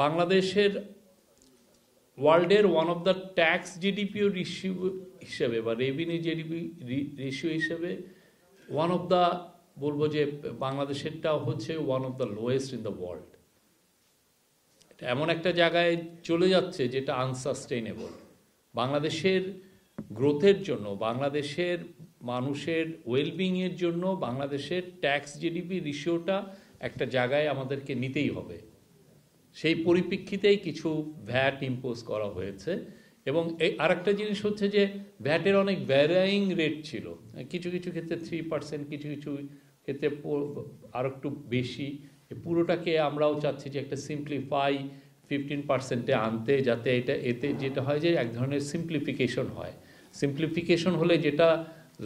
বাংলাদেশের ওয়ার্ল্ডের one of the tax জিডিপিও রেশিও হিসেবে বা রেভিনিউ জিডিপি রেশিও হিসেবে ওয়ান অফ দ্য বলবো যে বাংলাদেশেরটা হচ্ছে one of the lowest in the world. এমন একটা জায়গায় চলে যাচ্ছে যেটা আনসাস্টেইনেবল। বাংলাদেশের গ্রোথের জন্য, বাংলাদেশের মানুষের ওয়েলবিংয়ের জন্য বাংলাদেশের ট্যাক্স জিডিপি রেশিওটা একটা জায়গায় আমাদেরকে নিতেই হবে। সেই পরিপ্রেক্ষিতেই কিছু ভ্যাট ইম্পোজ করা হয়েছে। এবং এই আরেকটা জিনিস হচ্ছে যে ভ্যাটের অনেক ভ্যারাইং রেট ছিল, কিছু কিছু ক্ষেত্রে 3%, কিছু কিছু ক্ষেত্রে আরও একটু বেশি। পুরোটাকে আমরাও চাচ্ছি যে একটা সিম্পলিফাই 15%-এ আনতে, যাতে এতে যেটা হয় যে এক ধরনের সিম্পলিফিকেশন হয়। সিম্পলিফিকেশন হলে যেটা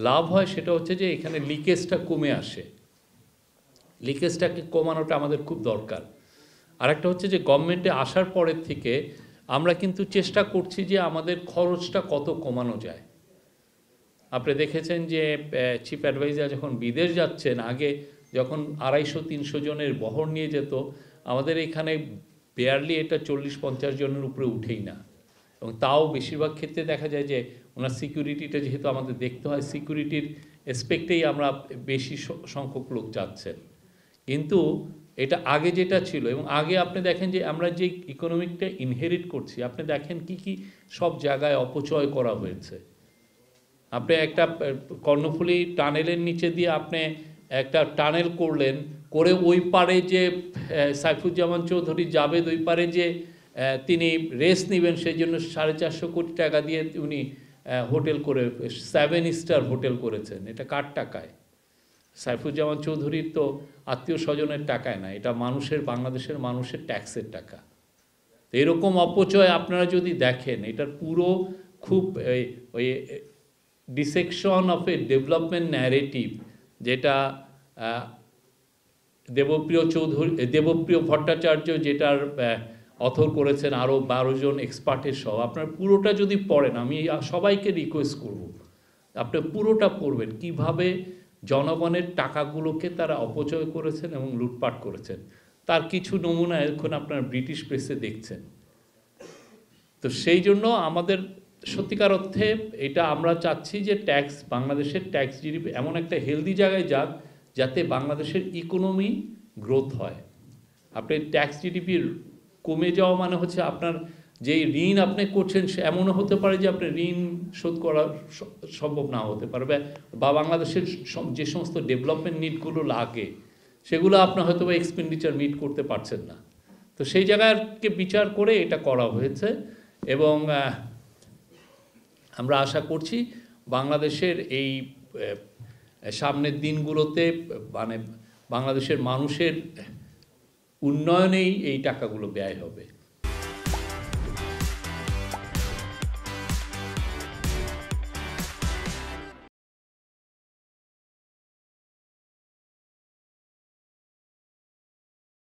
লাভ হয় সেটা হচ্ছে যে এখানে লিকেজটা কমে আসে। লিকেজটাকে কমানোটা আমাদের খুব দরকার। আরেকটা হচ্ছে যে গভর্নমেন্টে আসার পরের থেকে আমরা কিন্তু চেষ্টা করছি যে আমাদের খরচটা কত কমানো যায়। আপনি দেখেছেন যে চিফ অ্যাডভাইজার যখন বিদেশ যাচ্ছেন, আগে যখন 250-300 জনের বহর নিয়ে যেত, আমাদের এখানে বেয়ারলি এটা 40-50 জনের উপরে উঠেই না। এবং তাও বেশিরভাগ ক্ষেত্রে দেখা যায় যে ওনার সিকিউরিটিটা যেহেতু আমাদের দেখতে হয়, সিকিউরিটির এসপেক্টেই আমরা বেশি সংখ্যক লোক যাচ্ছেন। কিন্তু এটা আগে যেটা ছিল, এবং আগে আপনি দেখেন যে আমরা যে ইকোনমিকটা ইনহেরিট করছি, আপনি দেখেন কি কি সব জায়গায় অপচয় করা হয়েছে। আপনি একটা কর্ণফুলী টানেলের নিচে দিয়ে আপনি একটা টানেল করলেন, করে ওই পারে যে সাইফুজ্জামান চৌধুরী জাবেদ ওই পারে যে তিনি রেস্ট নেবেন সেই জন্য 450 কোটি টাকা দিয়ে উনি হোটেল করে 7 স্টার হোটেল করেছেন। এটা কার টাকায়? সাইফুজ্জামান চৌধুরীর তো আত্মীয় স্বজনের টাকায় না, এটা মানুষের, বাংলাদেশের মানুষের ট্যাক্সের টাকা। এরকম অপচয় আপনারা যদি দেখেন, এটার পুরো খুব ওই dissection of A development narrative, যেটা দেবপ্রিয় ভট্টাচার্য যেটার অথর করেছেন, আরও 12 জন এক্সপার্টের সহ। আপনার পুরোটা যদি পড়েন, আমি সবাইকে রিকোয়েস্ট করব আপনি পুরোটা পড়বেন, কিভাবে জনগণের টাকাগুলোকে তারা অপচয় করেছেন এবং লুটপাট করেছেন। তার কিছু নমুনা এখন আপনার ব্রিটিশ প্রেসে দেখছেন। তো সেই জন্য আমাদের সত্যিকার অর্থে এটা আমরা চাচ্ছি যে ট্যাক্স, বাংলাদেশের ট্যাক্স জিডিপি এমন একটা হেলদি জায়গায় যাক যাতে বাংলাদেশের ইকোনমি গ্রোথ হয়। আপনি ট্যাক্স জিডিপির কমে যাওয়া মানে হচ্ছে আপনার যেই ঋণ আপনি করছেন সে এমনও হতে পারে যে আপনার ঋণ শোধ করা সম্ভব না হতে পারবে, বা বাংলাদেশের যে সমস্ত ডেভেলপমেন্ট নিডগুলো লাগে সেগুলো আপনার হয়তো বা এক্সপেন্ডিচার মিট করতে পারছেন না। তো সেই জায়গাকে বিচার করে এটা করা হয়েছে। এবং আমরা আশা করছি বাংলাদেশের এই সামনের দিনগুলোতে মানে বাংলাদেশের মানুষের উন্নয়নেই এই টাকাগুলো ব্যয় হবে।